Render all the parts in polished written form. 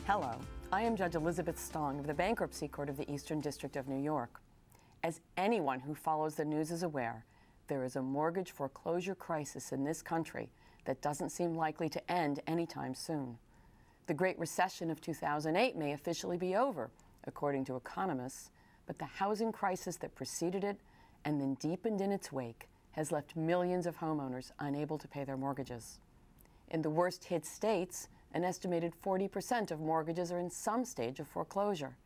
Hello, I am Judge Elizabeth Stong of the Bankruptcy Court of the Eastern District of New York. As anyone who follows the news is aware, there is a mortgage foreclosure crisis in this country that doesn't seem likely to end anytime soon. The Great Recession of 2008 may officially be over, according to economists, but the housing crisis that preceded it and then deepened in its wake has left millions of homeowners unable to pay their mortgages. In the worst hit states, an estimated 40% of mortgages are in some stage of foreclosure.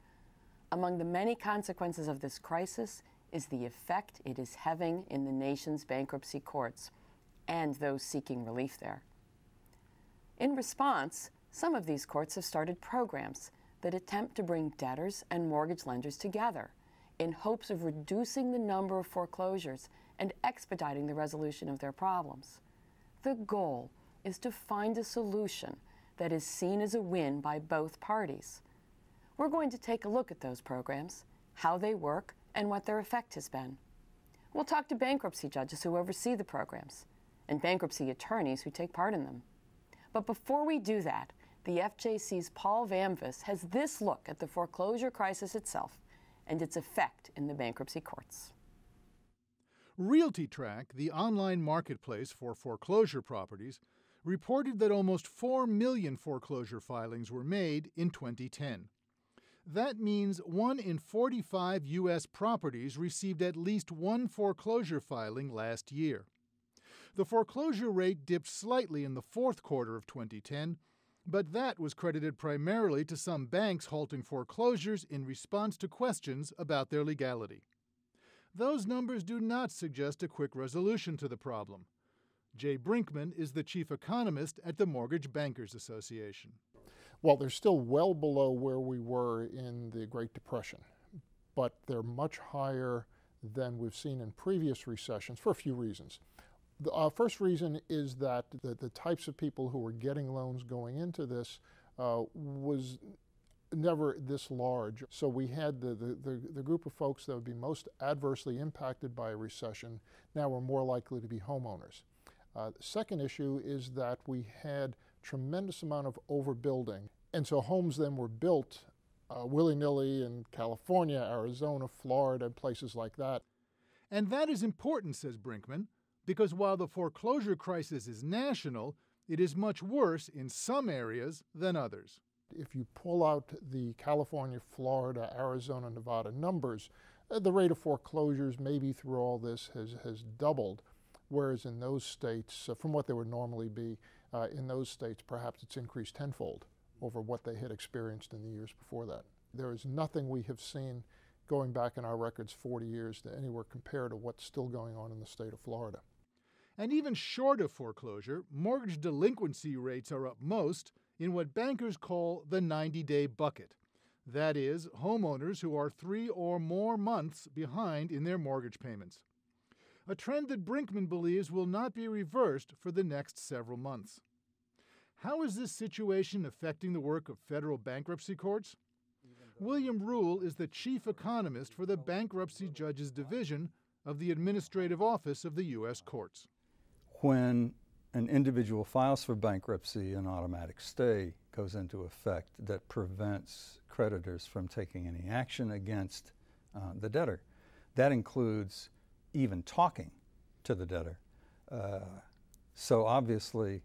Among the many consequences of this crisis is the effect it is having in the nation's bankruptcy courts and those seeking relief there. In response, some of these courts have started programs that attempt to bring debtors and mortgage lenders together in hopes of reducing the number of foreclosures and expediting the resolution of their problems. The goal is to find a solution that is seen as a win by both parties. We're going to take a look at those programs, how they work, and what their effect has been. We'll talk to bankruptcy judges who oversee the programs and bankruptcy attorneys who take part in them. But before we do that, the FJC's Paul Vamvis has this look at the foreclosure crisis itself and its effect in the bankruptcy courts. RealtyTrack, the online marketplace for foreclosure properties, reported that almost 4 million foreclosure filings were made in 2010. That means 1 in 45 U.S. properties received at least one foreclosure filing last year. The foreclosure rate dipped slightly in the fourth quarter of 2010, but that was credited primarily to some banks halting foreclosures in response to questions about their legality. Those numbers do not suggest a quick resolution to the problem. Jay Brinkman is the chief economist at the Mortgage Bankers Association. Well, they're still well below where we were in the Great Depression, but they're much higher than we've seen in previous recessions for a few reasons. The first reason is that the types of people who were getting loans going into this was never this large. So we had the group of folks that would be most adversely impacted by a recession now were more likely to be homeowners. The second issue is that we had tremendous amount of overbuilding, and so homes then were built willy-nilly in California, Arizona, Florida, places like that. And that is important, says Brinkman, because while the foreclosure crisis is national, it is much worse in some areas than others. If you pull out the California, Florida, Arizona, Nevada numbers, the rate of foreclosures maybe through all this has doubled. Whereas in those states, from what they would normally be, in those states, perhaps it's increased tenfold over what they had experienced in the years before that. There is nothing we have seen going back in our records 40 years to anywhere compared to what's still going on in the state of Florida. And even short of foreclosure, mortgage delinquency rates are up most in what bankers call the 90-day bucket. That is, homeowners who are 3 or more months behind in their mortgage payments. A trend that Brinkman believes will not be reversed for the next several months. How is this situation affecting the work of federal bankruptcy courts? William Rule is the chief economist for the Bankruptcy Judges Division of the Administrative Office of the U.S. Courts. When an individual files for bankruptcy, an automatic stay goes into effect that prevents creditors from taking any action against the debtor. That includes even talking to the debtor. So obviously,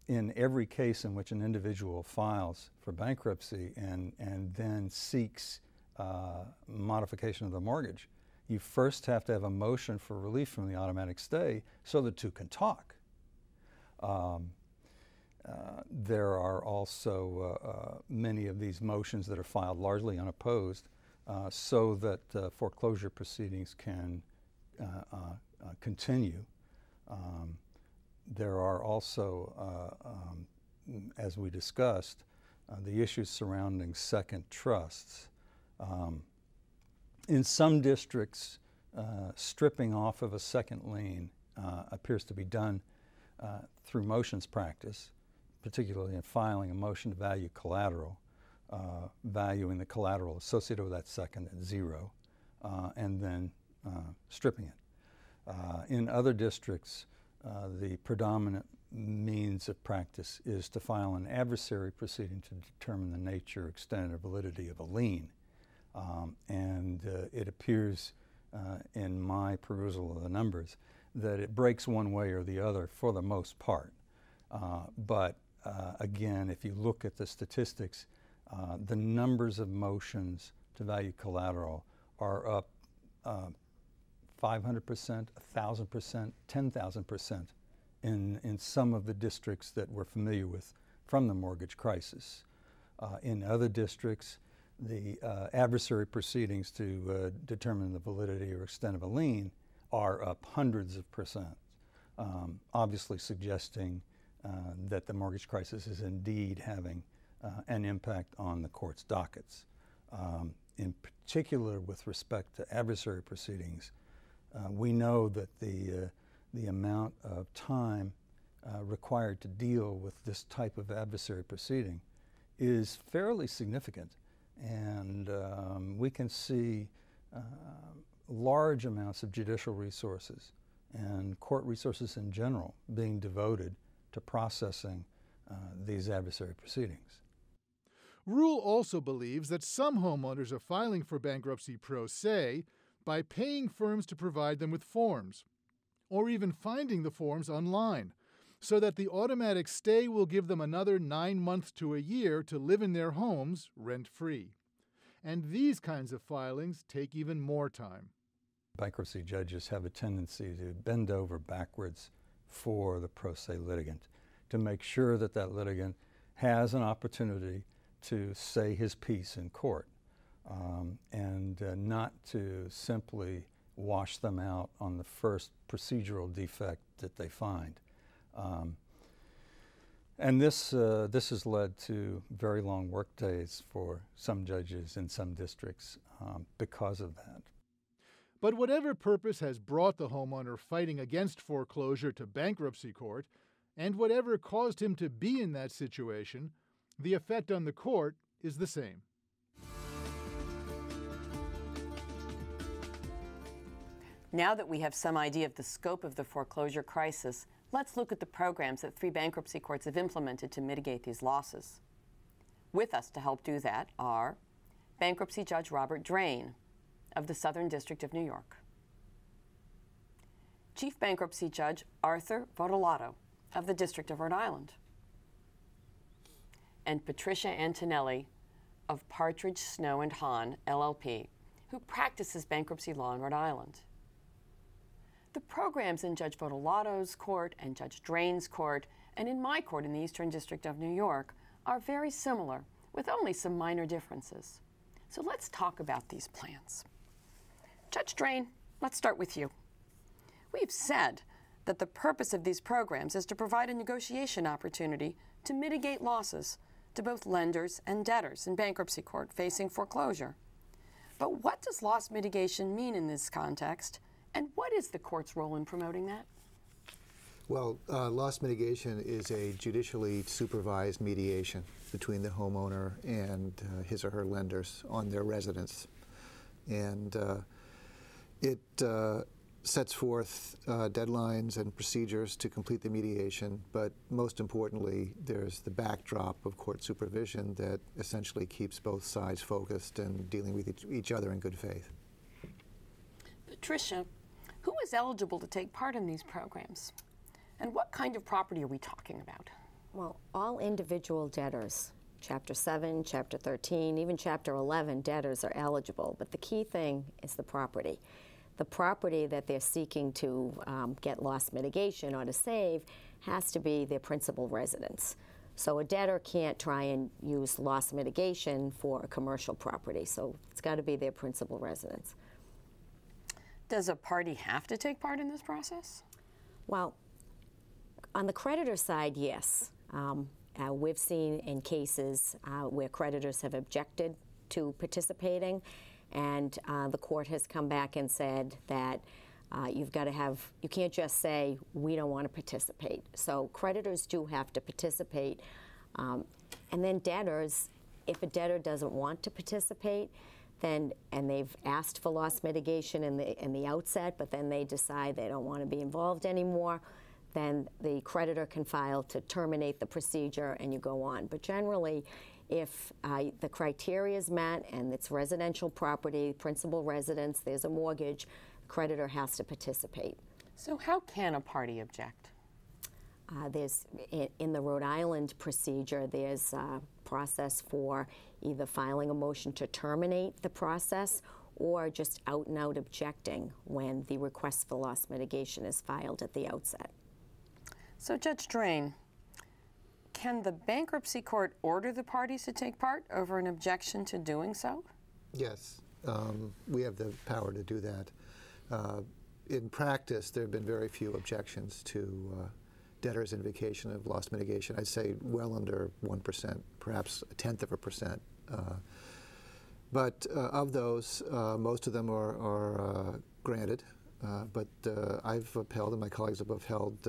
in every case in which an individual files for bankruptcy and then seeks modification of the mortgage, you first have to have a motion for relief from the automatic stay so the two can talk. There are also many of these motions that are filed largely unopposed so that foreclosure proceedings can continue. There are also, as we discussed, the issues surrounding second trusts. In some districts, stripping off of a second lien appears to be done through motions practice, particularly in filing a motion to value collateral, valuing the collateral associated with that second at 0, and then stripping it. In other districts, the predominant means of practice is to file an adversary proceeding to determine the nature, extent, or validity of a lien. It appears in my perusal of the numbers that it breaks one way or the other for the most part. Again, if you look at the statistics, the numbers of motions to value collateral are up 500%, 1,000%, 10,000% in some of the districts that we're familiar with from the mortgage crisis. In other districts, the adversary proceedings to determine the validity or extent of a lien are up hundreds of percent, obviously suggesting that the mortgage crisis is indeed having an impact on the court's dockets. In particular, with respect to adversary proceedings, we know that the amount of time required to deal with this type of adversary proceeding is fairly significant. And we can see large amounts of judicial resources and court resources in general being devoted to processing these adversary proceedings. Rule also believes that some homeowners are filing for bankruptcy pro se by paying firms to provide them with forms, or even finding the forms online, so that the automatic stay will give them another 9 months to a year to live in their homes rent-free. And these kinds of filings take even more time. Bankruptcy judges have a tendency to bend over backwards for the pro se litigant to make sure that that litigant has an opportunity to say his piece in court, and not to simply wash them out on the first procedural defect that they find. And this has led to very long work days for some judges in some districts because of that. But whatever purpose has brought the homeowner fighting against foreclosure to bankruptcy court, and whatever caused him to be in that situation, the effect on the court is the same. Now that we have some idea of the scope of the foreclosure crisis, let's look at the programs that 3 bankruptcy courts have implemented to mitigate these losses. With us to help do that are Bankruptcy Judge Robert Drain of the Southern District of New York, Chief Bankruptcy Judge Arthur Votolato of the District of Rhode Island, and Patricia Antonelli of Partridge Snow Hahn, LLP, who practices bankruptcy law in Rhode Island. The programs in Judge Votolato's court and Judge Drain's court, and in my court in the Eastern District of New York, are very similar, with only some minor differences. So let's talk about these plans. Judge Drain, let's start with you. We've said that the purpose of these programs is to provide a negotiation opportunity to mitigate losses to both lenders and debtors in bankruptcy court facing foreclosure. But what does loss mitigation mean in this context, and what is the court's role in promoting that? Well, loss mitigation is a judicially supervised mediation between the homeowner and his or her lenders on their residence. And it sets forth deadlines and procedures to complete the mediation, but most importantly, there's the backdrop of court supervision that essentially keeps both sides focused and dealing with each other in good faith. Patricia, who is eligible to take part in these programs? And what kind of property are we talking about? Well, all individual debtors, Chapter 7, Chapter 13, even Chapter 11 debtors are eligible, but the key thing is the property. The property that they're seeking to get loss mitigation or to save has to be their principal residence. So a debtor can't try and use loss mitigation for a commercial property, so it's got to be their principal residence. Does a party have to take part in this process? Well, on the creditor side, yes. We've seen in cases where creditors have objected to participating, and the court has come back and said that you can't just say, we don't want to participate. So creditors do have to participate. And then debtors, if a debtor doesn't want to participate, and they've asked for loss mitigation in the outset, but then they decide they don't want to be involved anymore, then the creditor can file to terminate the procedure and you go on. But generally, if the criteria is met and it's residential property, principal residence, there's a mortgage, the creditor has to participate. So how can a party object? In the Rhode Island procedure, there's a process for either filing a motion to terminate the process or just out and out objecting when the request for loss mitigation is filed at the outset. So Judge Drain, can the bankruptcy court order the parties to take part over an objection to doing so? Yes, we have the power to do that. In practice, there have been very few objections to debtors' invocation of loss mitigation. I'd say well under 1%, perhaps 0.1%. But of those, most of them are granted. But I've upheld, and my colleagues have upheld,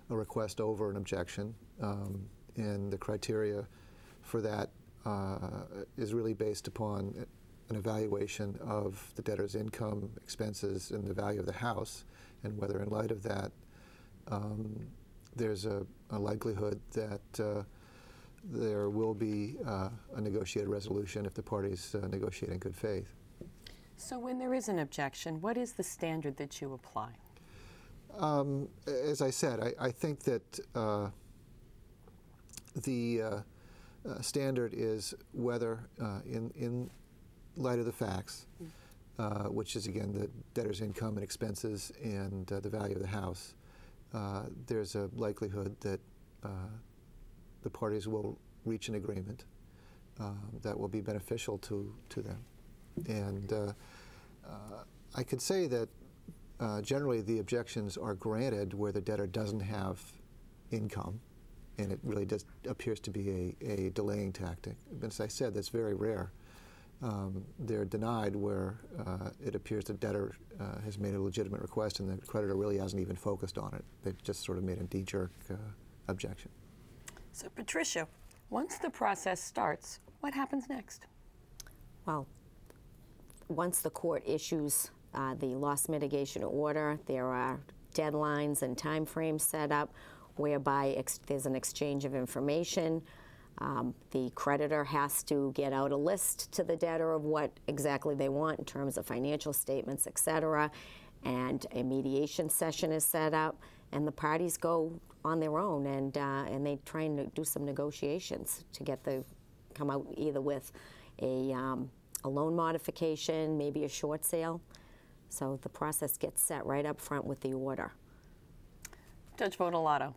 a request over an objection. And the criteria for that is really based upon an evaluation of the debtor's income, expenses, and the value of the house, and whether in light of that there's a likelihood that there will be a negotiated resolution if the parties negotiate in good faith. So when there is an objection, what is the standard that you apply? As I said, I think that the standard is whether, in light of the facts, which is, again, the debtor's income and expenses and the value of the house, there's a likelihood that the parties will reach an agreement that will be beneficial to them. And I could say that generally the objections are granted where the debtor doesn't have income, and it really just appears to be a delaying tactic. But as I said, that's very rare. They're denied where it appears the debtor has made a legitimate request and the creditor really hasn't even focused on it. They've just sort of made a knee-jerk objection. So Patricia, once the process starts, what happens next? Well, once the court issues the loss mitigation order, there are deadlines and timeframes set up whereby there's an exchange of information. The creditor has to get out a list to the debtor of what exactly they want in terms of financial statements, et cetera, and a mediation session is set up, and the parties go on their own and they try and do some negotiations to come out either with a loan modification, maybe a short sale. So the process gets set right up front with the order. Judge Votolato,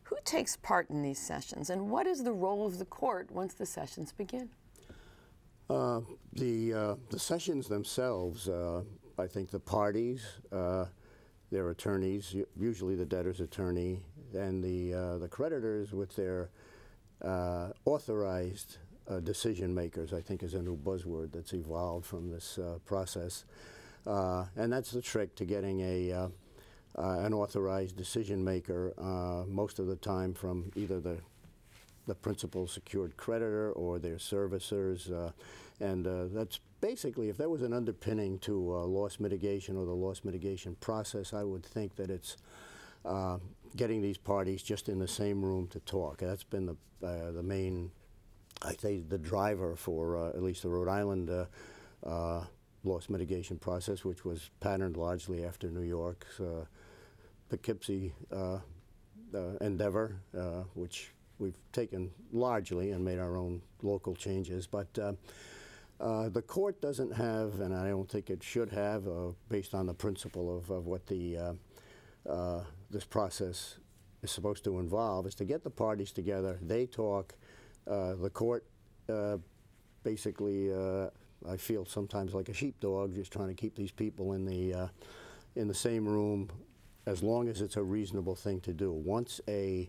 who takes part in these sessions, and what is the role of the court once the sessions begin? The sessions themselves, I think the parties, their attorneys, usually the debtor's attorney, and the creditors with their authorized decision makers, I think is a new buzzword that's evolved from this process. And that's the trick to getting an authorized decision maker, most of the time from either the principal secured creditor or their servicers. And that's basically, if there was an underpinning to loss mitigation or the loss mitigation process, I would think that it's getting these parties just in the same room to talk. That's been the main, I think, the driver for at least the Rhode Island loss mitigation process, which was patterned largely after New York's Poughkeepsie endeavor, which we've taken largely and made our own local changes. But the court doesn't have, and I don't think it should have, based on the principle of what this process is supposed to involve, is to get the parties together, they talk, the court basically, I feel sometimes like a sheepdog, just trying to keep these people in the same room as long as it's a reasonable thing to do. Once a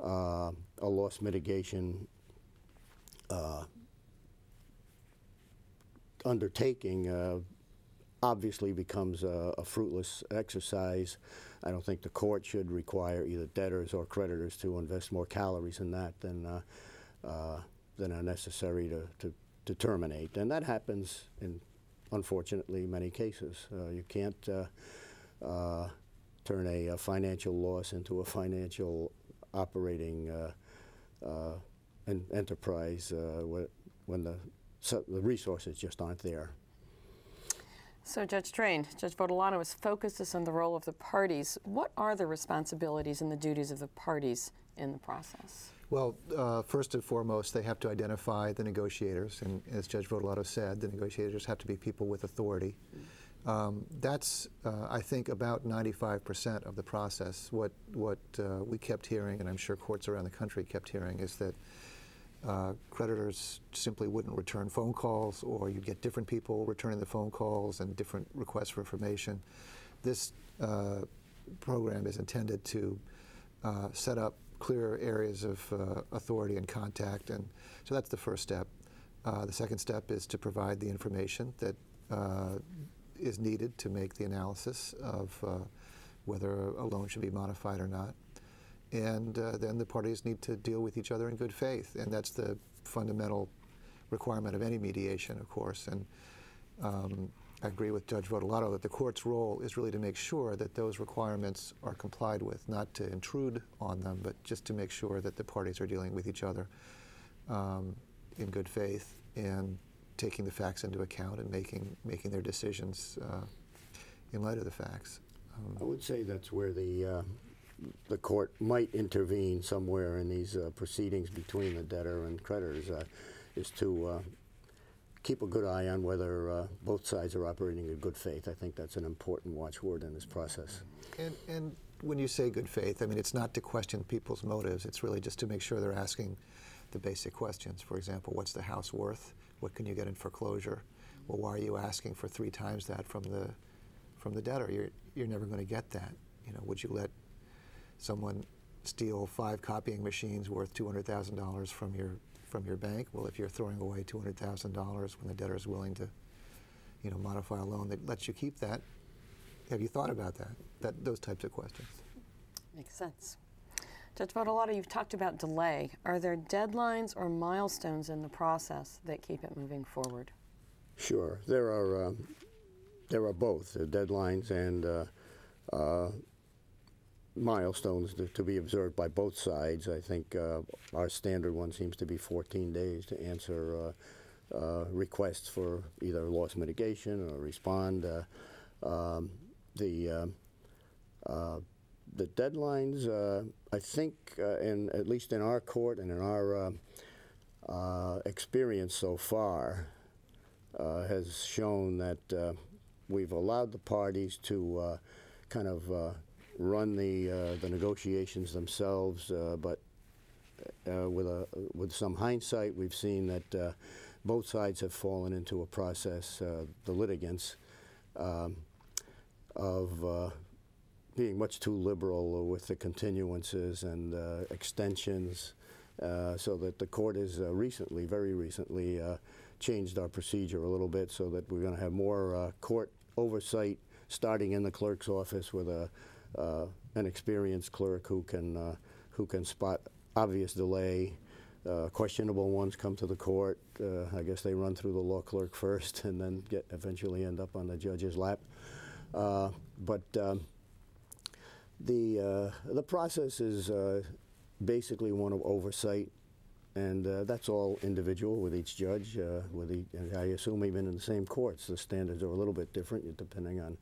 loss mitigation undertaking obviously becomes a fruitless exercise, I don't think the court should require either debtors or creditors to invest more calories in that than are necessary to terminate. And that happens in, unfortunately, many cases. You can't turn a financial loss into a financial operating enterprise when the resources just aren't there. So Judge Train, Judge Votolato has focused us on the role of the parties. What are the responsibilities and the duties of the parties in the process? Well, first and foremost, they have to identify the negotiators, and as Judge Votolato said, the negotiators have to be people with authority. That's, I think, about 95% of the process. What we kept hearing, and I'm sure courts around the country kept hearing, is that creditors simply wouldn't return phone calls, or you'd get different people returning the phone calls and different requests for information. This program is intended to set up clear areas of authority and contact, and so that's the first step. The second step is to provide the information that is needed to make the analysis of whether a loan should be modified or not. And then the parties need to deal with each other in good faith, and that's the fundamental requirement of any mediation, of course. And I agree with Judge Votolato that the court's role is really to make sure that those requirements are complied with, not to intrude on them, but just to make sure that the parties are dealing with each other in good faith and taking the facts into account and making their decisions in light of the facts. I would say that's where the court might intervene somewhere in these proceedings between the debtor and creditors, is to keep a good eye on whether both sides are operating in good faith. I think that's an important watchword in this process. And when you say good faith, I mean, it's not to question people's motives. It's really just to make sure they're asking the basic questions. For example, what's the house worth? What can you get in foreclosure? Well, why are you asking for 3 times that from the debtor? You're never going to get that. You know, would you let someone steal 5 copying machines worth $200,000 from your bank? Well, if you're throwing away $200,000 when the debtor is willing to, you know, modify a loan that lets you keep that, have you thought about that? Those types of questions. Makes sense. Judge Votolato, you've talked about delay. Are there deadlines or milestones in the process that keep it moving forward? Sure, there are both deadlines and milestones to be observed by both sides. I think our standard one seems to be 14 days to answer requests for either loss mitigation or respond. The deadlines, I think, at least in our court and in our experience so far, has shown that we've allowed the parties to kind of run the negotiations themselves, but with some hindsight, we've seen that both sides have fallen into a process, the litigants, of being much too liberal with the continuances and extensions, so that the court has very recently changed our procedure a little bit, so that we're going to have more court oversight starting in the clerk's office with an experienced clerk who can spot obvious delay. Questionable ones come to the court. I guess they run through the law clerk first and then eventually end up on the judge's lap. But the process is basically one of oversight, and that's all individual with each judge. I assume even in the same courts, the standards are a little bit different depending on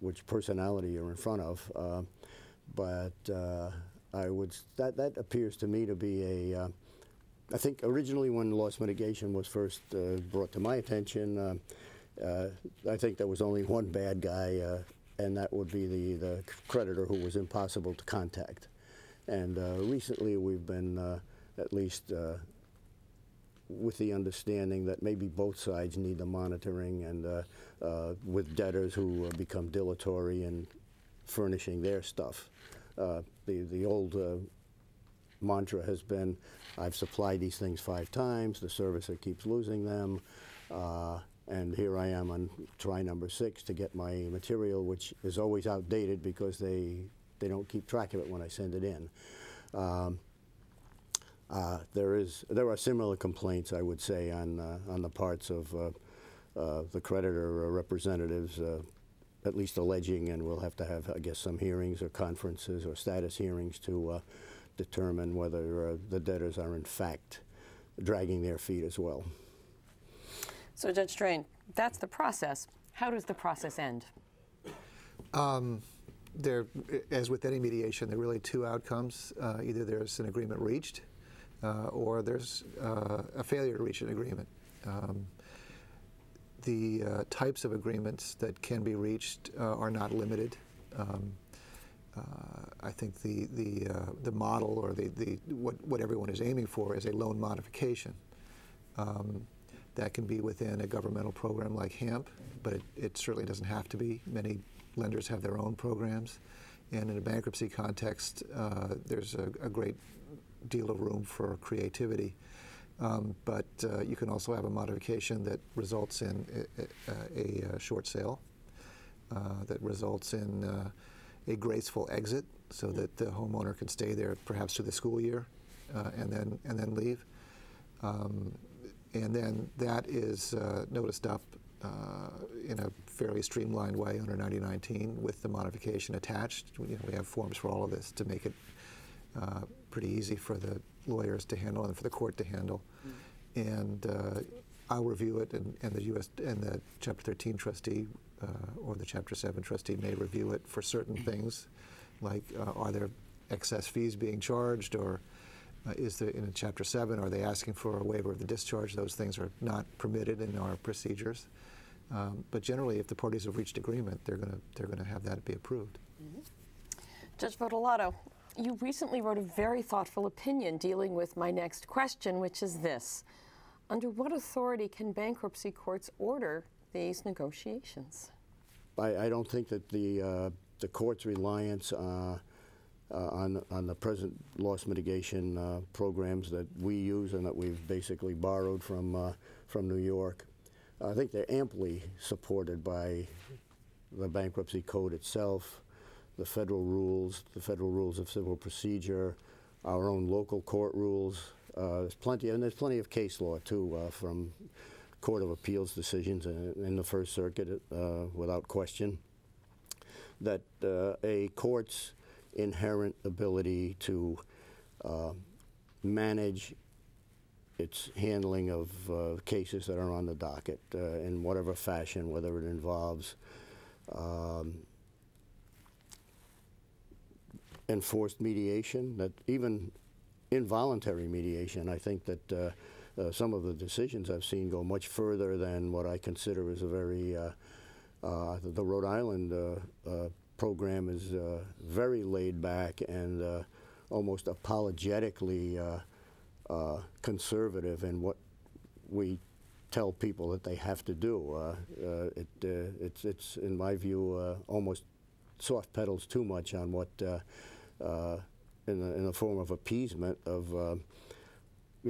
which personality you're in front of. But that appears to me to be I think originally when loss mitigation was first brought to my attention, I think there was only one bad guy, and that would be the creditor who was impossible to contact. And recently we've been at least with the understanding that maybe both sides need the monitoring, and with debtors who become dilatory in furnishing their stuff. The old mantra has been, I've supplied these things 5 times, the servicer keeps losing them, and here I am on try number 6 to get my material, which is always outdated because they don't keep track of it when I send it in. There are similar complaints, I would say, on the parts of the creditor representatives at least alleging, and we'll have to have, I guess, some hearings or conferences or status hearings to determine whether the debtors are in fact dragging their feet as well. So Judge Strain, that's the process. How does the process end? There, as with any mediation, there are really two outcomes. Either there's an agreement reached or there's a failure to reach an agreement. The types of agreements that can be reached are not limited. I think the model, or what everyone is aiming for, is a loan modification. That can be within a governmental program like HAMP, but it certainly doesn't have to be. Many lenders have their own programs, and in a bankruptcy context, there's a great deal of room for creativity. But you can also have a modification that results in a short sale, that results in a graceful exit, so that the homeowner can stay there perhaps through the school year and then leave. And then that is noticed up in a fairly streamlined way under 9019 with the modification attached. We have forms for all of this to make it pretty easy for the lawyers to handle and for the court to handle. And I'll review it, and the Chapter 13 trustee or the Chapter 7 trustee may review it for certain things, like are there excess fees being charged, or is there, in Chapter 7, are they asking for a waiver of the discharge? Those things are not permitted in our procedures. But generally, if the parties have reached agreement, they're going to have that be approved. Judge Votolato, you recently wrote a very thoughtful opinion dealing with my next question, which is this: under what authority can bankruptcy courts order these negotiations? I don't think that the court's reliance on the present loss mitigation programs that we use and that we've basically borrowed from New York, I think they're amply supported by the bankruptcy code itself, the federal rules of civil procedure, our own local court rules. There's plenty of case law too from Court of Appeals decisions in the First Circuit, without question, that a court's inherent ability to manage its handling of cases that are on the docket in whatever fashion, whether it involves enforced mediation, that even involuntary mediation. I think that some of the decisions I've seen go much further than what I consider is a very, the Rhode Island program is very laid back and almost apologetically conservative in what we tell people that they have to do. It's in my view almost soft pedals too much on what in the form of appeasement of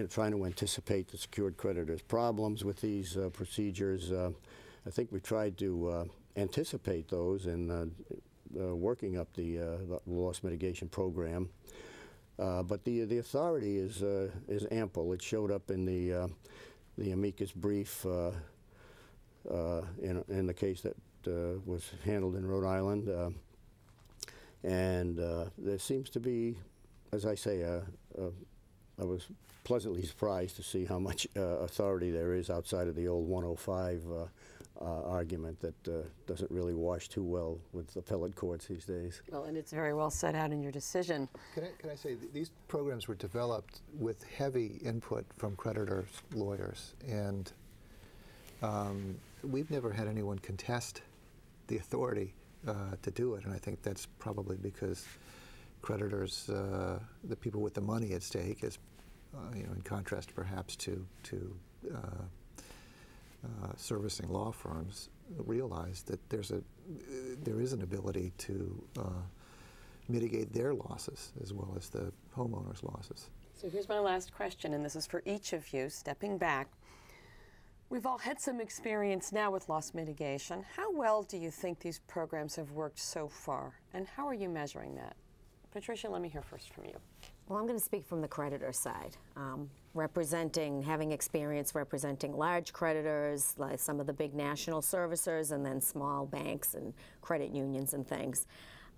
trying to anticipate the secured creditors' problems with these procedures. I think we tried to anticipate those in working up the loss mitigation program. But the authority is ample. It showed up in the amicus brief in the case that was handled in Rhode Island, and there seems to be, as I say, I was pleasantly surprised to see how much authority there is outside of the old 105 argument that doesn't really wash too well with appellate courts these days. Well, and it's very well set out in your decision. Can I say, these programs were developed with heavy input from creditors' lawyers, and we've never had anyone contest the authority to do it, and I think that's probably because creditors, the people with the money at stake, is in contrast perhaps to servicing law firms, realize that there is an ability to mitigate their losses as well as the homeowner's losses. So here's my last question, and this is for each of you. Stepping back, we've all had some experience now with loss mitigation. How well do you think these programs have worked so far, and how are you measuring that? Patricia, let me hear first from you. Well, I'm going to speak from the creditor side. Having experience representing large creditors, like some of the big national servicers, and then small banks and credit unions and things.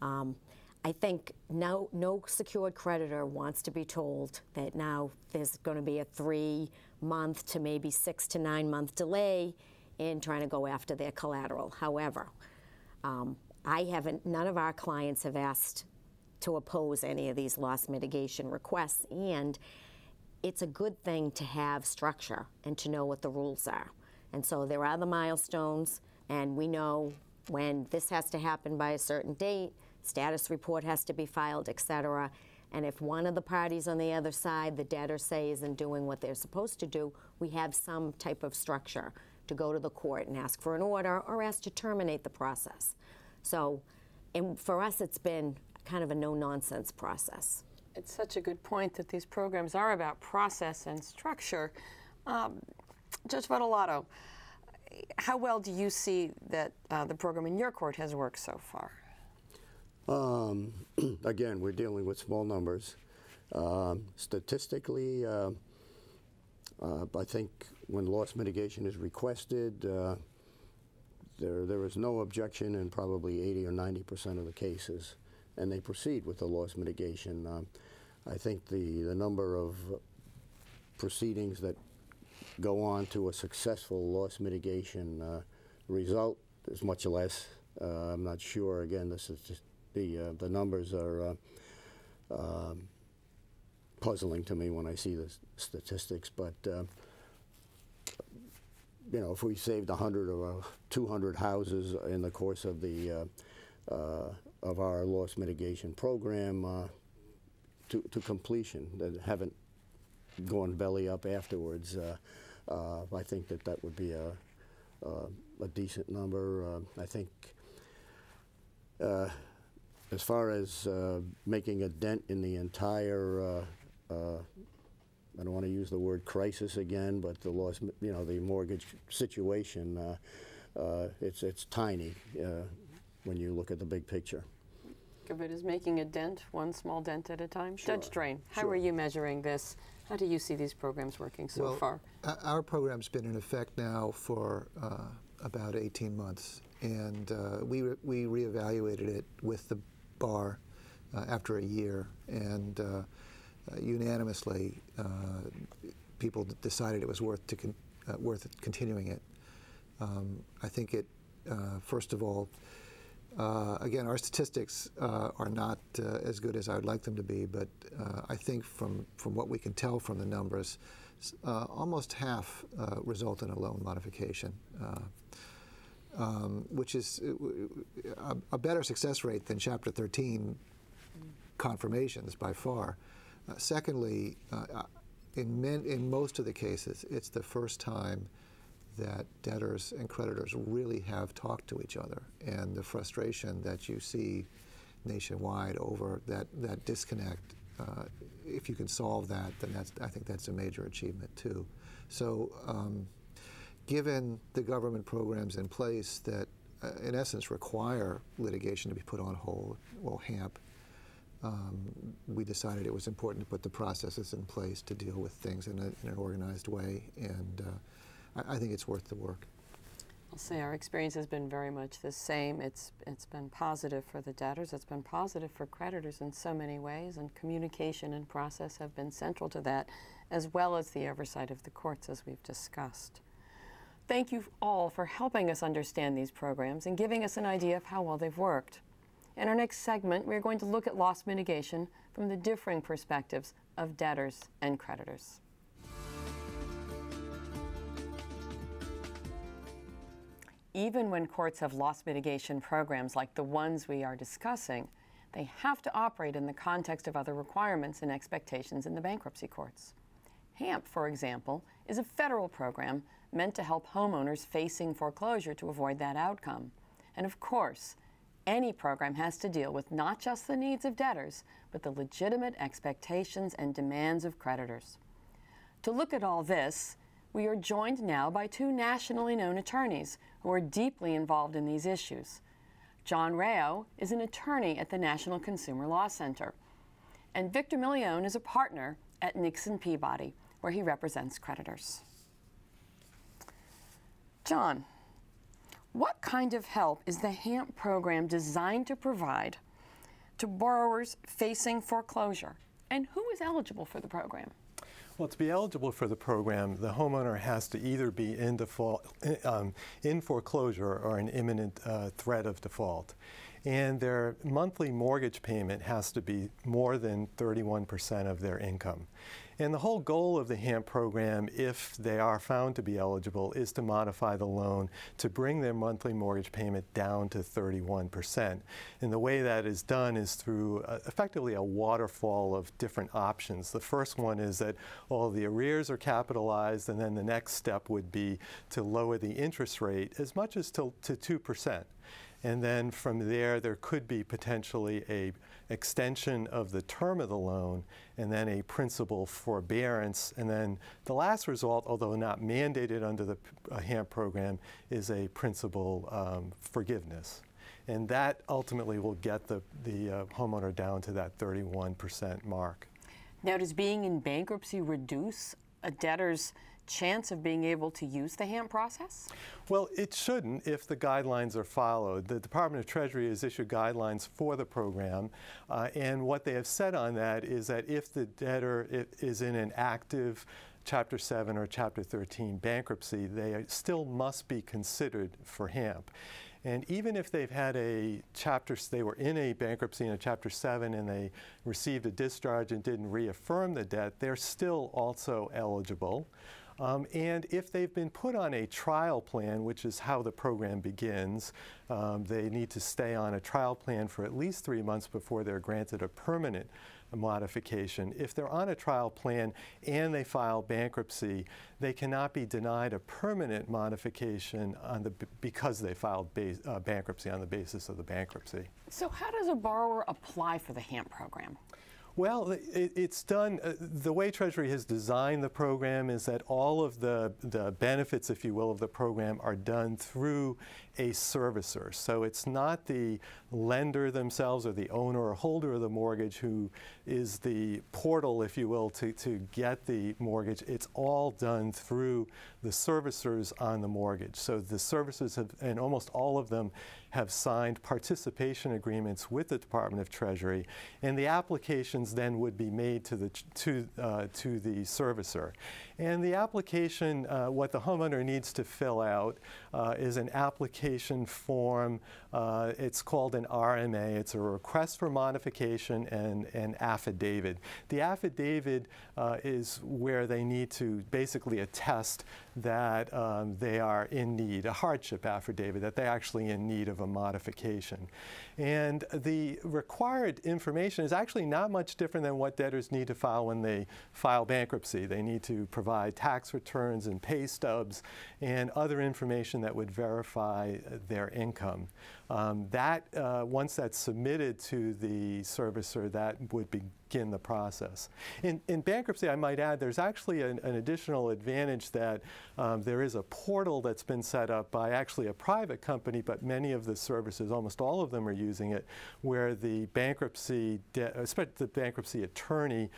I think no secured creditor wants to be told that now there's going to be a 3-month to maybe 6 to 9 month delay in trying to go after their collateral. However, none of our clients have asked to oppose any of these loss mitigation requests, and it's a good thing to have structure and to know what the rules are. And so there are the milestones, and we know when this has to happen by a certain date, status report has to be filed, etc. And if one of the parties on the other side, the debtor, say isn't doing what they're supposed to do, we have some type of structure to go to the court and ask for an order or ask to terminate the process. So, and for us, it's been kind of a no-nonsense process. It's such a good point that these programs are about process and structure. Judge Votolato, how well do you see that the program in your court has worked so far? Again, we're dealing with small numbers. Statistically, I think when loss mitigation is requested, there is no objection in probably 80 or 90% of the cases, and they proceed with the loss mitigation. I think the number of proceedings that go on to a successful loss mitigation result is much less. I'm not sure. Again, this is just the numbers are puzzling to me when I see the statistics. But you know, if we saved 100 or 200 houses in the course of of our loss mitigation program to completion that haven't gone belly up afterwards, I think that would be a decent number. I think as far as making a dent in the entire, I don't want to use the word crisis again, but the loss, the mortgage situation, it's tiny when you look at the big picture. Think of it as making a dent, one small dent at a time. Sure. Judge Drain, how are you measuring this? How do you see these programs working so far? Our program's been in effect now for about 18 months, and we reevaluated it with the bar after a year, and unanimously people decided it was worth continuing it. I think it, first of all, again, our statistics are not as good as I would like them to be, but I think from what we can tell from the numbers, almost half result in a loan modification, which is a better success rate than Chapter 13 confirmations by far. Secondly, in most of the cases, it's the first time that debtors and creditors really have talked to each other, and the frustration that you see nationwide over that disconnect, if you can solve that, then I think that's a major achievement too. So given the government programs in place that in essence require litigation to be put on hold, well, HAMP, we decided it was important to put the processes in place to deal with things in an organized way, and I think it's worth the work. I'll say our experience has been very much the same. It's been positive for the debtors. It's been positive for creditors in so many ways, and communication and process have been central to that, as well as the oversight of the courts, as we've discussed. Thank you all for helping us understand these programs and giving us an idea of how well they've worked. In our next segment, we're going to look at loss mitigation from the differing perspectives of debtors and creditors. Even when courts have loss mitigation programs like the ones we are discussing, they have to operate in the context of other requirements and expectations in the bankruptcy courts. HAMP, for example, is a federal program meant to help homeowners facing foreclosure to avoid that outcome. And of course, any program has to deal with not just the needs of debtors, but the legitimate expectations and demands of creditors. To look at all this, we are joined now by two nationally known attorneys who are deeply involved in these issues. John Rao is an attorney at the National Consumer Law Center, And Victor Milione is a partner at Nixon Peabody, where he represents creditors. John, what kind of help is the HAMP program designed to provide to borrowers facing foreclosure? And who is eligible for the program? Well, to be eligible for the program, the homeowner has to either be in default, in foreclosure or an imminent threat of default. And their monthly mortgage payment has to be more than 31% of their income. And the whole goal of the HAMP program, if they are found to be eligible, is to modify the loan to bring their monthly mortgage payment down to 31%. And the way that is done is through effectively a waterfall of different options. The first one is that all the arrears are capitalized, and then the next step would be to lower the interest rate as much as to 2%. And then from there could be potentially a extension of the term of the loan, and then a principal forbearance. And then the last result, although not mandated under the HAMP program, is a principal forgiveness. And that ultimately will get the homeowner down to that 31% mark. Now, does being in bankruptcy reduce a debtor's chance of being able to use the HAMP process? Well, it shouldn't if the guidelines are followed. The Department of Treasury has issued guidelines for the program, and what they have said on that is that if the debtor is in an active Chapter 7 or Chapter 13 bankruptcy, they still must be considered for HAMP. And even if they've had they were in a bankruptcy in a Chapter 7 and they received a discharge and didn't reaffirm the debt, they're still also eligible. And if they've been put on a trial plan, which is how the program begins, they need to stay on a trial plan for at least 3 months before they're granted a permanent modification. If they're on a trial plan and they file bankruptcy, they cannot be denied a permanent modification because they filed bankruptcy on the basis of the bankruptcy. So how does a borrower apply for the HAMP program? Well, it's done, the way Treasury has designed the program is that all of the benefits, if you will, of the program are done through a servicer. So it's not the lender themselves or the owner or holder of the mortgage who is the portal, if you will, to get the mortgage. It's all done through the servicers on the mortgage. So the servicers have, and almost all of them, have signed participation agreements with the Department of Treasury, and the applications then would be made to the servicer. And the application, what the homeowner needs to fill out is an application form. It's called an RMA. It's a request for modification and an affidavit. The affidavit is where they need to basically attest that they are in need, a hardship affidavit, that they're actually in need of a modification. And the required information is actually not much different than what debtors need to file when they file bankruptcy. They need to provide tax returns and pay stubs and other information that would verify their income. Once that's submitted to the servicer, that would begin the process. In bankruptcy, I might add, there's actually an additional advantage that there is a portal that's been set up by actually a private company, but many of the services, almost all of them, are using it, where the bankruptcy, especially the bankruptcy attorney,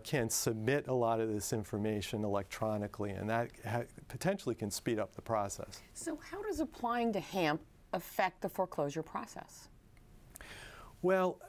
can submit a lot of this information electronically, and that potentially can speed up the process. So how does applying to HAMP affect the foreclosure process? Well,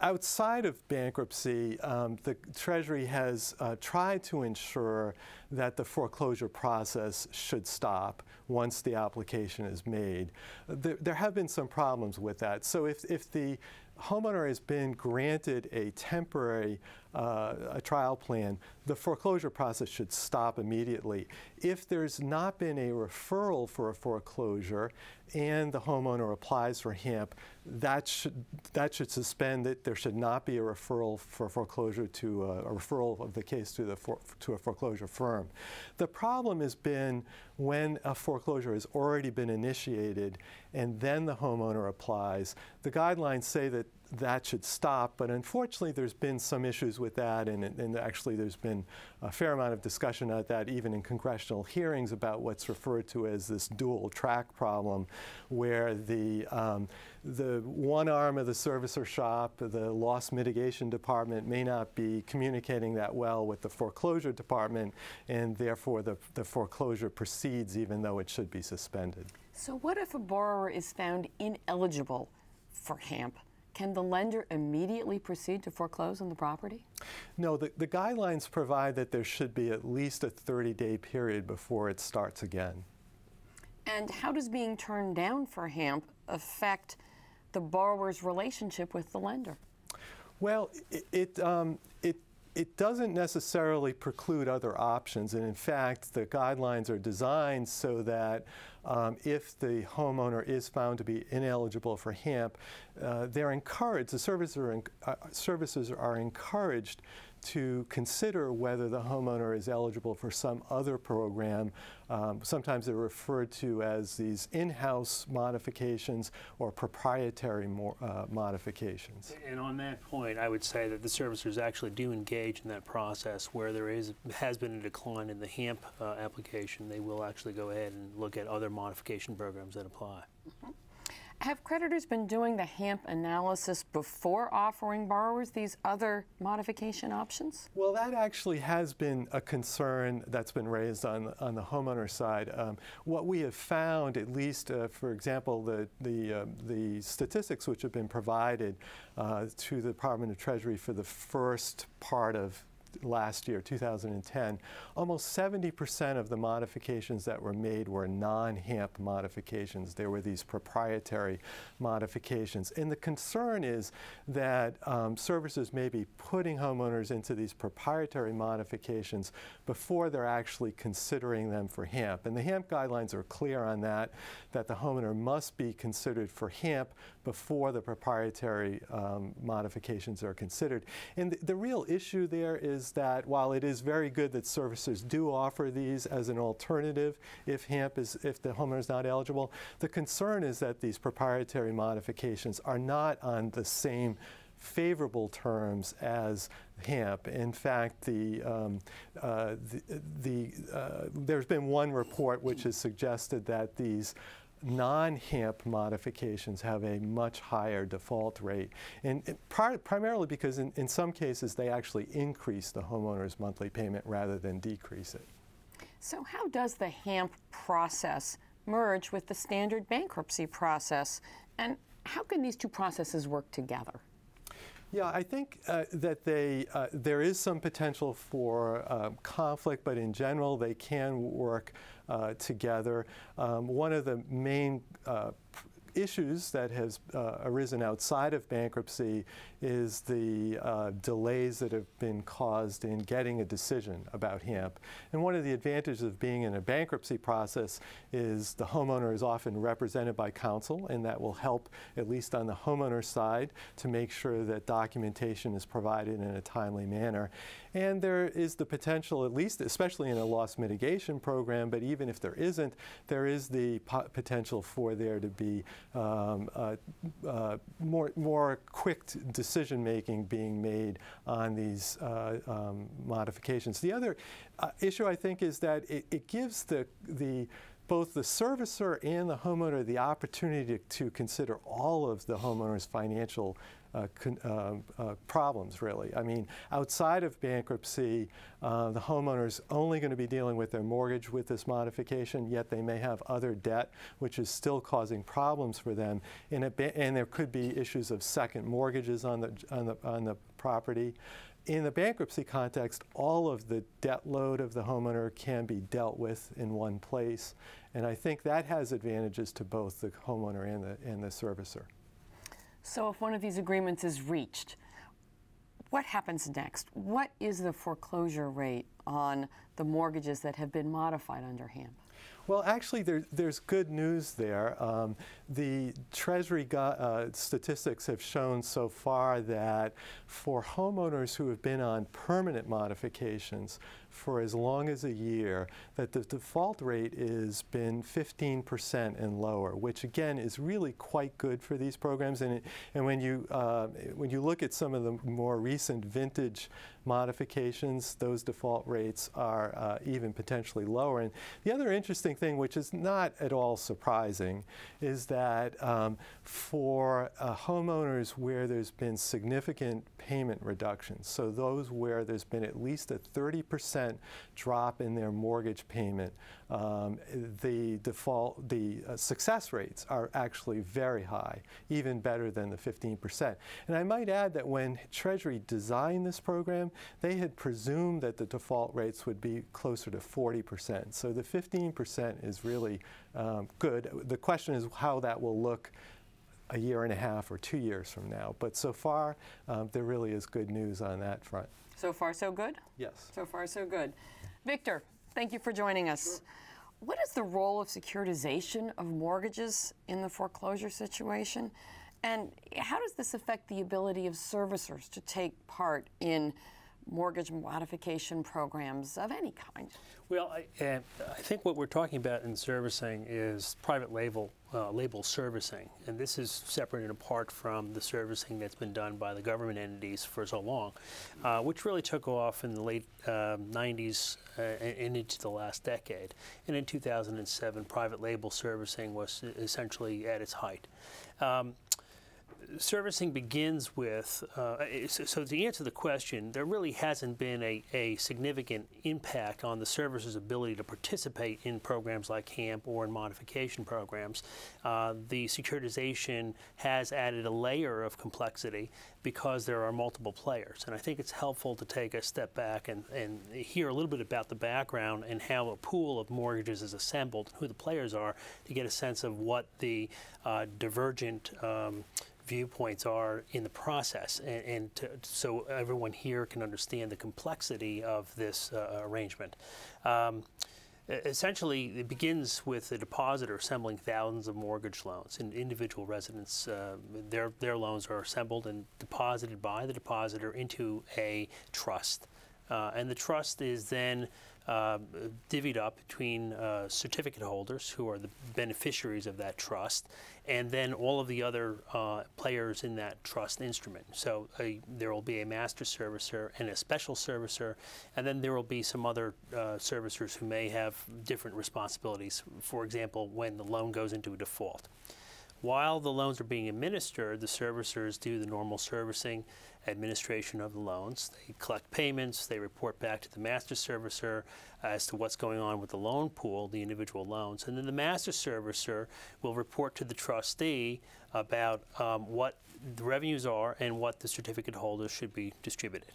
outside of bankruptcy, the Treasury has tried to ensure that the foreclosure process should stop once the application is made. There have been some problems with that. So if the homeowner has been granted a temporary a trial plan, the foreclosure process should stop immediately. If there's not been a referral for a foreclosure and the homeowner applies for HAMP, that should suspend it. There should not be a referral for foreclosure to a referral of the case to a foreclosure firm. The problem has been when a foreclosure has already been initiated and then the homeowner applies. The guidelines say that that should stop. But unfortunately, there's been some issues with that, and actually there's been a fair amount of discussion about that, even in congressional hearings, about what's referred to as this dual track problem, where the one arm of the servicer shop, the loss mitigation department, may not be communicating that well with the foreclosure department, and therefore the foreclosure proceeds even though it should be suspended. So what if a borrower is found ineligible for HAMP? Can the lender immediately proceed to foreclose on the property? No, the guidelines provide that there should be at least a 30-day period before it starts again. And how does being turned down for HAMP affect the borrower's relationship with the lender? Well, it doesn't necessarily preclude other options, and in fact, the guidelines are designed so that if the homeowner is found to be ineligible for HAMP, they're encouraged, the servicers are encouraged to consider whether the homeowner is eligible for some other program. Sometimes they're referred to as these in-house modifications or proprietary modifications. And on that point, I would say that the servicers actually do engage in that process where there has been a decline in the HAMP application. They will actually go ahead and look at other modification programs that apply. Mm-hmm. Have creditors been doing the HAMP analysis before offering borrowers these other modification options? Well, that actually has been a concern that's been raised on the homeowner side. What we have found, at least, for example, the statistics which have been provided to the Department of Treasury for the first part of last year, 2010, almost 70% of the modifications that were made were non-HAMP modifications. There were these proprietary modifications. And the concern is that servicers may be putting homeowners into these proprietary modifications before they're actually considering them for HAMP. And the HAMP guidelines are clear on that the homeowner must be considered for HAMP before the proprietary modifications are considered. And the real issue there is that while it is very good that servicers do offer these as an alternative if the homeowner is not eligible, the concern is that these proprietary modifications are not on the same favorable terms as HAMP. In fact, there's been one report which has suggested that these non-HAMP modifications have a much higher default rate, and primarily because in some cases they actually increase the homeowner's monthly payment rather than decrease it. So how does the HAMP process merge with the standard bankruptcy process, and how can these two processes work together? Yeah, I think that there is some potential for conflict, but in general they can work together. One of the main issues that has arisen outside of bankruptcy is the delays that have been caused in getting a decision about HAMP. And one of the advantages of being in a bankruptcy process is the homeowner is often represented by counsel, and that will help, at least on the homeowner side, to make sure that documentation is provided in a timely manner. And there is the potential, at least especially in a loss mitigation program, but even if there isn't, there is the potential for there to be more quick decision-making being made on these modifications. The other issue, I think, is that it gives both the servicer and the homeowner the opportunity to consider all of the homeowner's financial problems, really. I mean, outside of bankruptcy, the homeowner's only going to be dealing with their mortgage with this modification, yet they may have other debt, which is still causing problems for them. And there could be issues of second mortgages on the property. In the bankruptcy context, all of the debt load of the homeowner can be dealt with in one place. And I think that has advantages to both the homeowner and the servicer. So if one of these agreements is reached, what happens next? What is the foreclosure rate on the mortgages that have been modified under HAMP? Well, actually, there's good news there. The Treasury statistics have shown so far that for homeowners who have been on permanent modifications for as long as a year, that the default rate has been 15% and lower, which again is really quite good for these programs. And when you look at some of the more recent vintage modifications, those default rates are even potentially lower. And the other interesting thing, which is not at all surprising, is that for homeowners where there's been significant payment reductions, so those where there's been at least a 30% drop in their mortgage payment, the success rates are actually very high, even better than the 15%. And I might add that when Treasury designed this program, they had presumed that the default rates would be closer to 40%. So the 15% is really good. The question is how that will look a year and a half or 2 years from now. But so far, there really is good news on that front. So far, so good? Yes. So far, so good. Victor, thank you for joining us. What is the role of securitization of mortgages in the foreclosure situation? And how does this affect the ability of servicers to take part in mortgage modification programs of any kind? Well, I think what we're talking about in servicing is private label servicing, and this is separate and apart from the servicing that's been done by the government entities for so long, which really took off in the late 90s and into the last decade. And in 2007, private label servicing was essentially at its height. Servicing begins with, so to answer the question, there really hasn't been a significant impact on the servicer's ability to participate in programs like HAMP or in modification programs. The securitization has added a layer of complexity because there are multiple players. And I think it's helpful to take a step back and hear a little bit about the background and how a pool of mortgages is assembled, who the players are, to get a sense of what the divergent viewpoints are in the process, so everyone here can understand the complexity of this arrangement. Essentially, it begins with the depositor assembling thousands of mortgage loans. And individual residents, their loans are assembled and deposited by the depositor into a trust. And the trust is then divvied up between certificate holders, who are the beneficiaries of that trust, and then all of the other players in that trust instrument. So there will be a master servicer and a special servicer, and then there will be some other servicers who may have different responsibilities, for example, when the loan goes into a default. While the loans are being administered, the servicers do the normal servicing, administration of the loans. They collect payments, they report back to the master servicer as to what's going on with the loan pool, the individual loans, and then the master servicer will report to the trustee about what the revenues are and what the certificate holders should be distributed.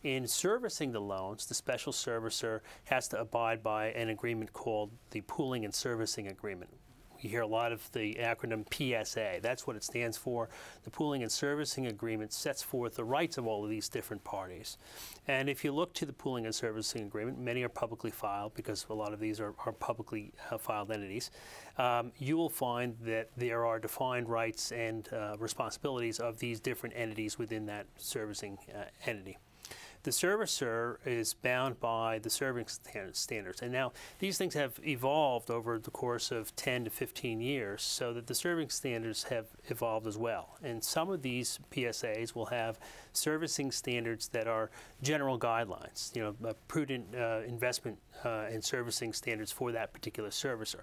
In servicing the loans, the special servicer has to abide by an agreement called the Pooling and Servicing Agreement. You hear a lot of the acronym PSA. That's what it stands for. The Pooling and Servicing Agreement sets forth the rights of all of these different parties. And if you look to the Pooling and Servicing Agreement, many are publicly filed because a lot of these are publicly filed entities, you will find that there are defined rights and responsibilities of these different entities within that servicing entity. The servicer is bound by the servicing standards. And now these things have evolved over the course of 10 to 15 years, so that the servicing standards have evolved as well. And some of these PSAs will have servicing standards that are general guidelines, prudent investment and servicing standards for that particular servicer.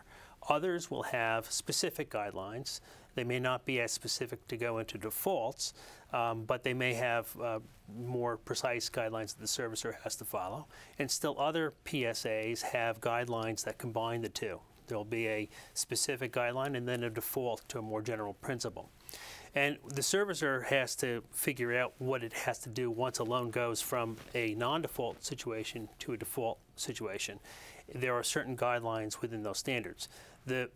Others will have specific guidelines. They may not be as specific to go into defaults, but they may have more precise guidelines that the servicer has to follow. And still other PSAs have guidelines that combine the two. There will be a specific guideline and then a default to a more general principle. And the servicer has to figure out what it has to do once a loan goes from a non-default situation to a default situation. There are certain guidelines within those standards. The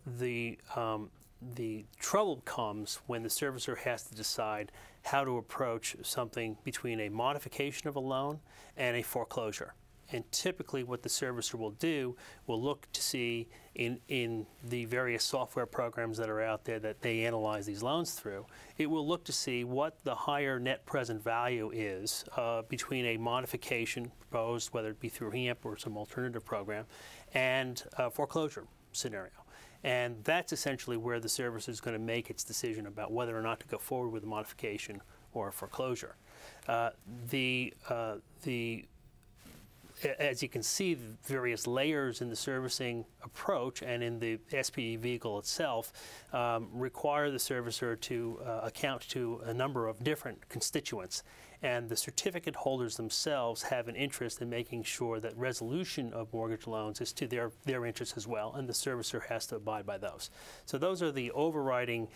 trouble comes when the servicer has to decide how to approach something between a modification of a loan and a foreclosure. And typically what the servicer will do will look to see in the various software programs that are out there that they analyze these loans through, it will look to see what the higher net present value is between a modification proposed, whether it be through HAMP or some alternative program, and a foreclosure scenario. And that's essentially where the servicer is going to make its decision about whether or not to go forward with a modification or a foreclosure. As you can see, the various layers in the servicing approach and in the SPE vehicle itself require the servicer to account to a number of different constituents. And the certificate holders themselves have an interest in making sure that resolution of mortgage loans is to their interest as well, and the servicer has to abide by those. So those are the overriding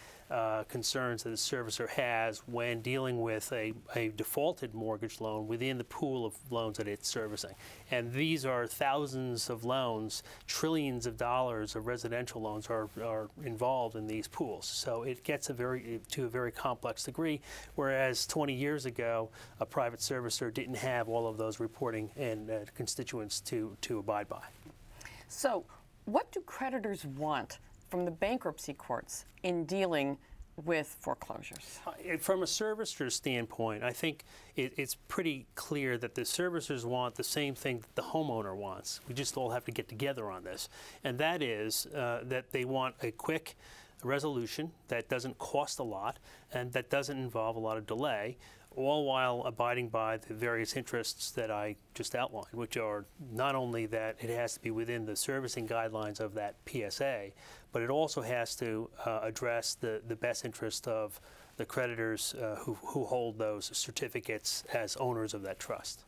concerns that the servicer has when dealing with a defaulted mortgage loan within the pool of loans that it's servicing. And these are thousands of loans, trillions of dollars of residential loans are involved in these pools. So it gets to a very complex degree, whereas 20 years ago, a private servicer didn't have all of those reporting and constituents to abide by. So what do creditors want from the bankruptcy courts in dealing with foreclosures? From a servicer's standpoint, I think it's pretty clear that the servicers want the same thing that the homeowner wants. We just all have to get together on this. And that is that they want a quick resolution that doesn't cost a lot and that doesn't involve a lot of delay, all while abiding by the various interests that I just outlined, which are not only that it has to be within the servicing guidelines of that PSA, but it also has to address the best interest of the creditors who hold those certificates as owners of that trust.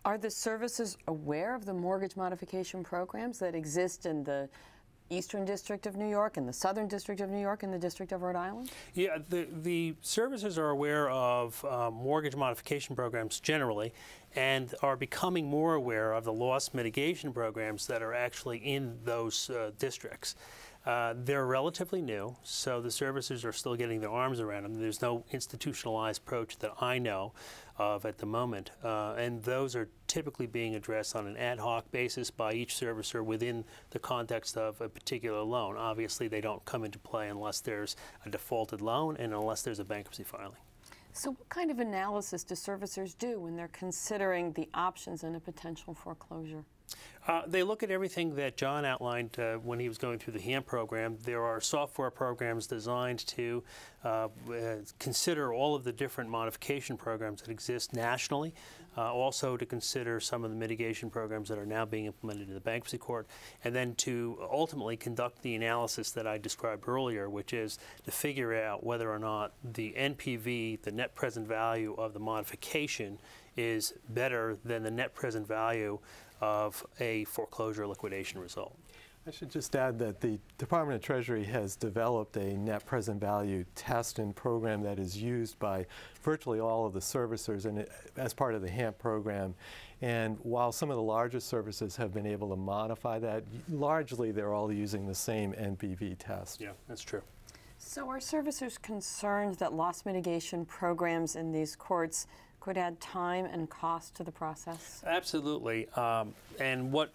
Are the servicers aware of the mortgage modification programs that exist in the Eastern District of New York, and the Southern District of New York, and the District of Rhode Island? Yeah, the servicers are aware of mortgage modification programs generally, and are becoming more aware of the loss mitigation programs that are actually in those districts. They're relatively new, so the servicers are still getting their arms around them. There's no institutionalized approach that I know of at the moment, and those are typically being addressed on an ad hoc basis by each servicer within the context of a particular loan. Obviously, they don't come into play unless there's a defaulted loan and unless there's a bankruptcy filing. So what kind of analysis do servicers do when they're considering the options in a potential foreclosure? They look at everything that John outlined when he was going through the HAMP program. There are software programs designed to consider all of the different modification programs that exist nationally, also to consider some of the mitigation programs that are now being implemented in the bankruptcy court, and then to ultimately conduct the analysis that I described earlier, which is to figure out whether or not the NPV, the net present value of the modification, is better than the net present value of a foreclosure liquidation result. I should just add that the Department of Treasury has developed a net present value test and program that is used by virtually all of the servicers and as part of the HAMP program. And while some of the largest services have been able to modify that, largely they're all using the same NPV test. Yeah, that's true. So are servicers concerned that loss mitigation programs in these courts could add time and cost to the process? Absolutely. And what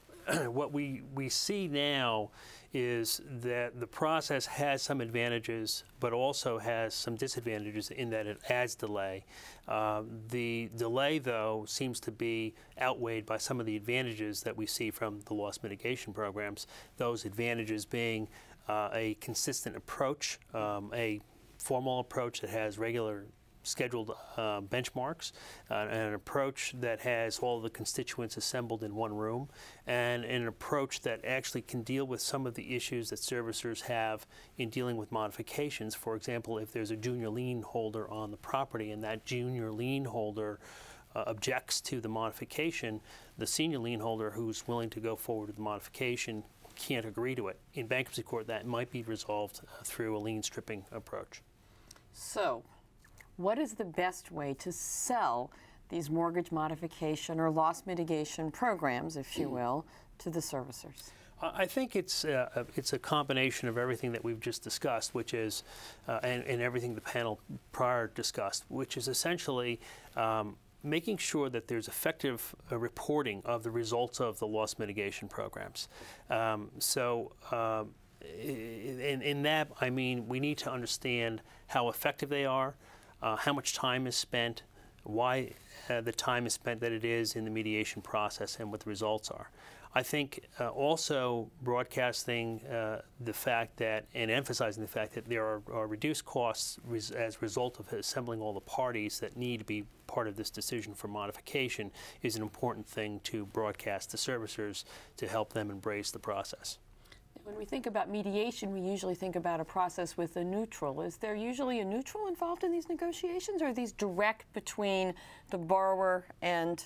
we see now is that the process has some advantages, but also has some disadvantages in that it adds delay. The delay, though, seems to be outweighed by some of the advantages that we see from the loss mitigation programs, those advantages being a consistent approach, a formal approach that has regular scheduled benchmarks, an approach that has all the constituents assembled in one room, and an approach that actually can deal with some of the issues that servicers have in dealing with modifications. For example, if there's a junior lien holder on the property and that junior lien holder objects to the modification, the senior lien holder who's willing to go forward with the modification can't agree to it. In bankruptcy court, that might be resolved through a lien stripping approach. So, what is the best way to sell these mortgage modification or loss mitigation programs, if you will, to the servicers? I think it's a combination of everything that we've just discussed, which is, and everything the panel prior discussed, which is essentially making sure that there's effective reporting of the results of the loss mitigation programs. In that, I mean, we need to understand how effective they are, how much time is spent, why the time is spent that it is in the mediation process, and what the results are. I think also broadcasting the fact that, and emphasizing the fact that there are reduced costs as a result of assembling all the parties that need to be part of this decision for modification is an important thing to broadcast to servicers to help them embrace the process. When we think about mediation, we usually think about a process with a neutral. Is there usually a neutral involved in these negotiations, or are these direct between the borrower and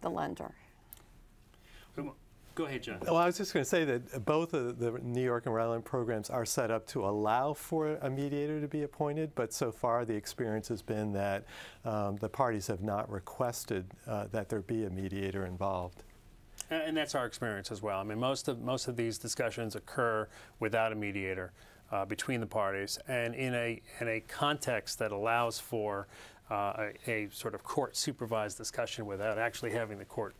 the lender? Go ahead, John. Well, I was just going to say that both of the New York and Rhode Island programs are set up to allow for a mediator to be appointed, but so far the experience has been that the parties have not requested that there be a mediator involved. And that's our experience as well. I mean, most of these discussions occur without a mediator between the parties, and in a context that allows for a sort of court-supervised discussion without actually having the court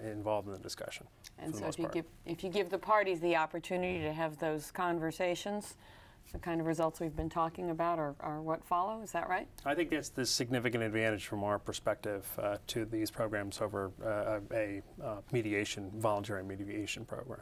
involved in the discussion. And so if you give the parties the opportunity to have those conversations, the kind of results we've been talking about are what follow. Is that right? I think that's the significant advantage from our perspective to these programs over a voluntary mediation program.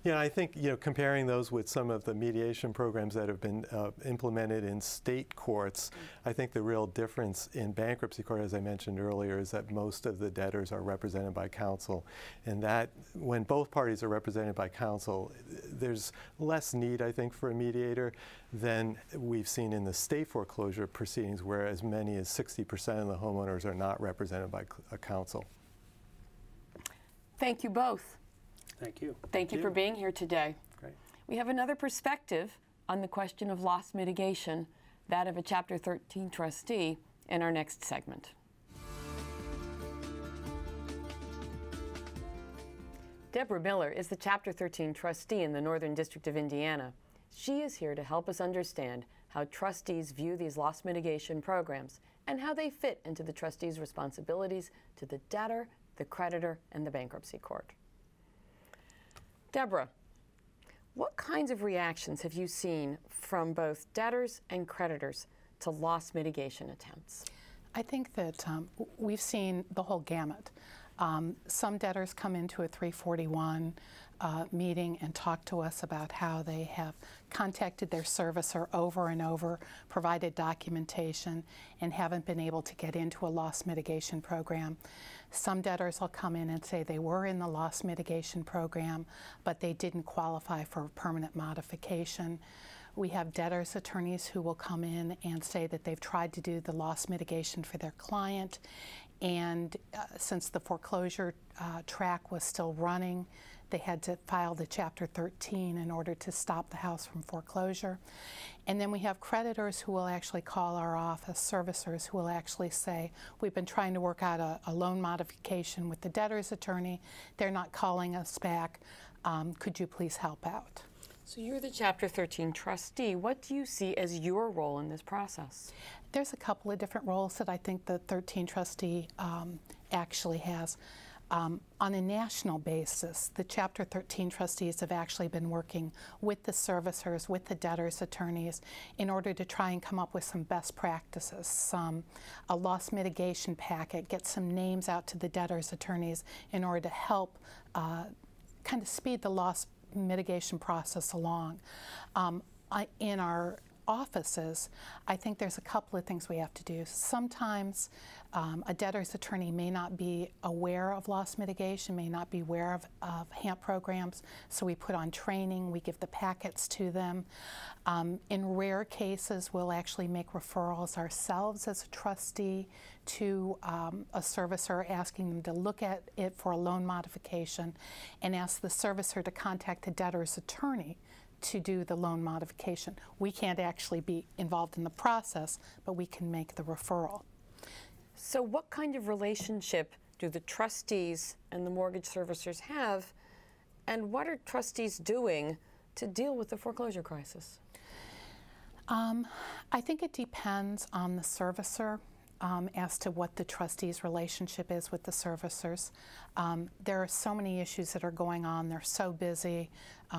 Yeah, I think, you know, comparing those with some of the mediation programs that have been implemented in state courts, I think the real difference in bankruptcy court, as I mentioned earlier, is that most of the debtors are represented by counsel, and that when both parties are represented by counsel, there's less need, I think, for a mediator than we've seen in the state foreclosure proceedings, where as many as 60% of the homeowners are not represented by a counsel. Thank you both. Thank you. Thank you for being here today. Great. We have another perspective on the question of loss mitigation, that of a Chapter 13 trustee, in our next segment. Debra Miller is the Chapter 13 trustee in the Northern District of Indiana. She is here to help us understand how trustees view these loss mitigation programs and how they fit into the trustee's responsibilities to the debtor, the creditor, and the bankruptcy court. Debra, what kinds of reactions have you seen from both debtors and creditors to loss mitigation attempts? I think that we've seen the whole gamut. Some debtors come into a 341 meeting and talk to us about how they have contacted their servicer over and over, provided documentation, and haven't been able to get into a loss mitigation program. Some debtors will come in and say they were in the loss mitigation program, but they didn't qualify for permanent modification. We have debtors' attorneys who will come in and say that they've tried to do the loss mitigation for their client, and since the foreclosure track was still running, they had to file the Chapter 13 in order to stop the house from foreclosure. And then we have creditors who will actually call our office, servicers who will actually say, we've been trying to work out a loan modification with the debtor's attorney. They're not calling us back. Could you please help out? So you're the Chapter 13 trustee. What do you see as your role in this process? There's a couple of different roles that I think the 13 trustee actually has. On a national basis, the Chapter 13 trustees have actually been working with the servicers, with the debtors' attorneys, in order to try and come up with some best practices, a loss mitigation packet, get some names out to the debtors' attorneys in order to help kind of speed the loss mitigation process along. In our offices, I think there's a couple of things we have to do. Sometimes a debtor's attorney may not be aware of loss mitigation, may not be aware of HAMP programs, so we put on training, we give the packets to them. In rare cases, we'll actually make referrals ourselves as a trustee to a servicer, asking them to look at it for a loan modification, and ask the servicer to contact the debtor's attorney to do the loan modification. We can't actually be involved in the process, but we can make the referral. So what kind of relationship do the trustees and the mortgage servicers have, and what are trustees doing to deal with the foreclosure crisis? I think it depends on the servicer. as to what the trustee's relationship is with the servicers. There are so many issues that are going on. They're so busy.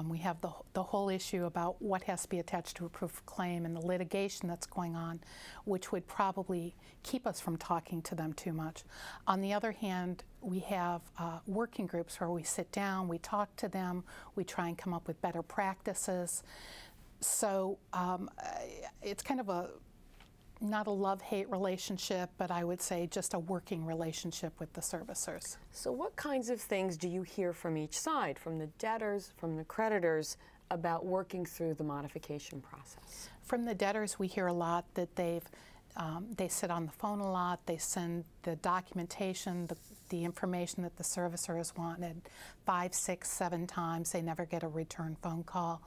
We have the whole issue about what has to be attached to a proof of claim and the litigation that's going on, which would probably keep us from talking to them too much. On the other hand, we have working groups where we sit down, we talk to them, we try and come up with better practices. So it's kind of not a love-hate relationship, but I would say just a working relationship with the servicers. So what kinds of things do you hear from each side, from the debtors, from the creditors, about working through the modification process? From the debtors, we hear a lot that they sit on the phone a lot, they send the documentation, the information that the servicer has wanted 5, 6, 7 times. They never get a return phone call.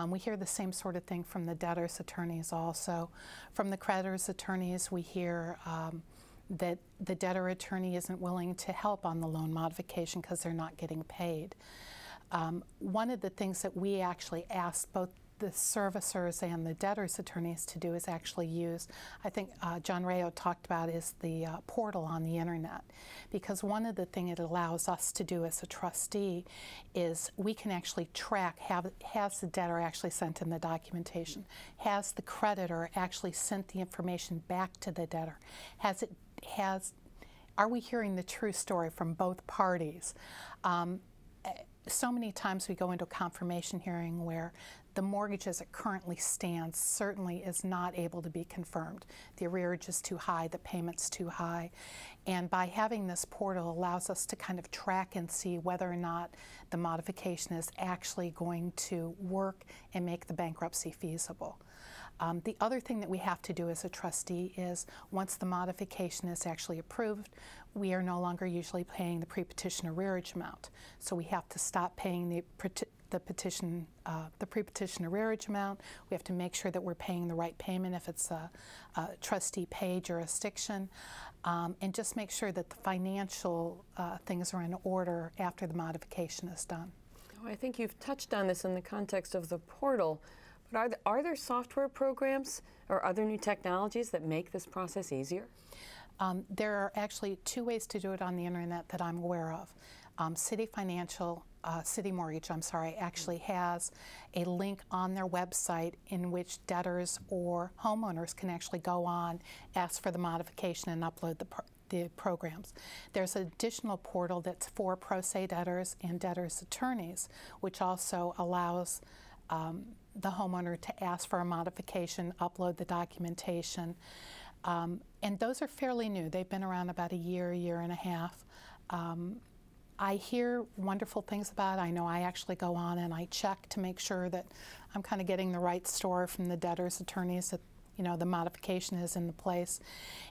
We hear the same sort of thing from the debtors' attorneys also. From the creditors' attorneys, we hear that the debtor attorney isn't willing to help on the loan modification because they're not getting paid. One of the things that we actually asked both the servicers and the debtors' attorneys to do is actually use, I think John Rayo talked about, is the portal on the internet. Because one of the things it allows us to do as a trustee is we can actually track, has the debtor actually sent in the documentation? Has the creditor actually sent the information back to the debtor? Are we hearing the true story from both parties? So many times we go into a confirmation hearing where the mortgage as it currently stands certainly is not able to be confirmed. The arrearage is too high, the payment's too high. And by having this portal allows us to kind of track and see whether or not the modification is actually going to work and make the bankruptcy feasible. The other thing that we have to do as a trustee is once the modification is actually approved, we are no longer usually paying the pre-petition arrearage amount. So we have to stop paying the pre-petition arrearage amount. We have to make sure that we're paying the right payment if it's a trustee paid jurisdiction, and just make sure that the financial things are in order after the modification is done. Oh, I think you've touched on this in the context of the portal. But are there software programs or other new technologies that make this process easier? There are actually 2 ways to do it on the internet that I'm aware of. City Mortgage, actually has a link on their website in which debtors or homeowners can actually go on, ask for the modification, and upload the programs. There's an additional portal that's for pro se debtors and debtors' attorneys, which also allows the homeowner to ask for a modification, upload the documentation. And those are fairly new. They've been around about a year and a half. I hear wonderful things about it. I know I actually go on and I check to make sure that I'm kind of getting the right story from the debtors' attorneys, that the modification is in the place.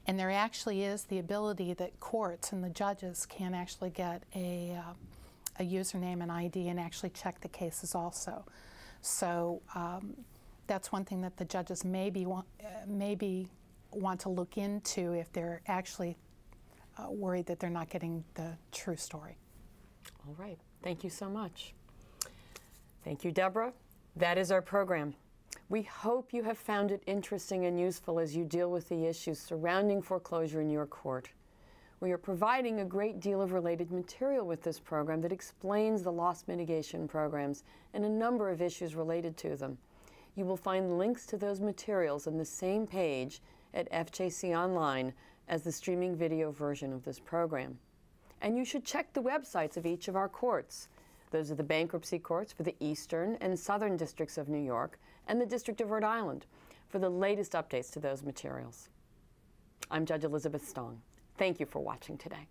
And there actually is the ability that courts and the judges can actually get a username and ID and actually check the cases also. So that's one thing that the judges maybe want to look into if they're actually worried that they're not getting the true story. All right. Thank you so much. Thank you, Debra. That is our program. We hope you have found it interesting and useful as you deal with the issues surrounding foreclosure in your court. We are providing a great deal of related material with this program that explains the loss mitigation programs and a number of issues related to them. You will find links to those materials on the same page at FJC Online as the streaming video version of this program. And you should check the websites of each of our courts. Those are the bankruptcy courts for the Eastern and Southern Districts of New York and the District of Rhode Island for the latest updates to those materials. I'm Judge Elizabeth Stong. Thank you for watching today.